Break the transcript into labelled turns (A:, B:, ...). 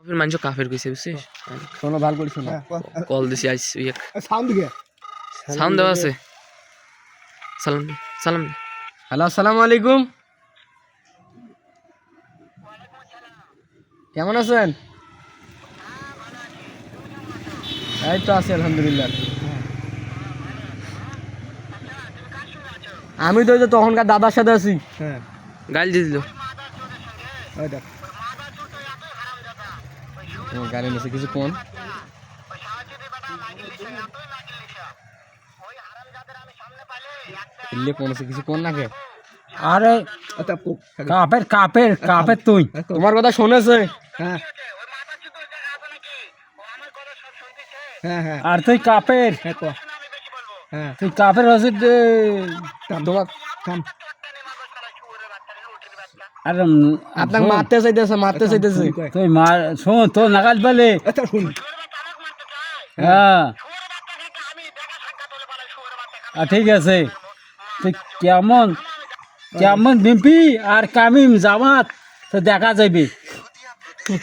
A: ফির মানছো কাফের কইছে বুঝছিস
B: শোনো ভালো করে শোনো
A: কল দিছি আইস এক
C: সাউন্ড দিকে
A: সাউন্ড দেওয়া আছে সালাম সালাম
B: হ্যালো আসসালামু আলাইকুম কেমন আছেন এই তো আছি আলহামদুলিল্লাহ আমি তো ওই যে তখনকার দাদার সাথে আছি
C: হ্যাঁ
A: গাল দিয়ে দিল
C: ওই দেখ
B: গাড়ি নিচে কিছু কোন ইল্লে কোন আছে কিছু কোন নাকি
D: আরে
C: আচ্ছা
D: কাপের কাপের কাপের তুই
B: তোমার কথা শুনেছে
C: হ্যাঁ হ্যাঁ হ্যাঁ
D: আর তুই কাপের
C: হ্যাঁ ক হ্যাঁ
D: তুই কাপের রসিদ দে।
B: তোমার
C: থাম
D: আর
B: আপনাকে মারতে চাইতেছে
D: তুই মার শোন তোর নাগাল বলে
C: আচ্ছা শুন
D: হ্যাঁ ঠিক আছে তুই কেমন কেমন বিম্পি আর কামিম জামাত তো দেখা যাবে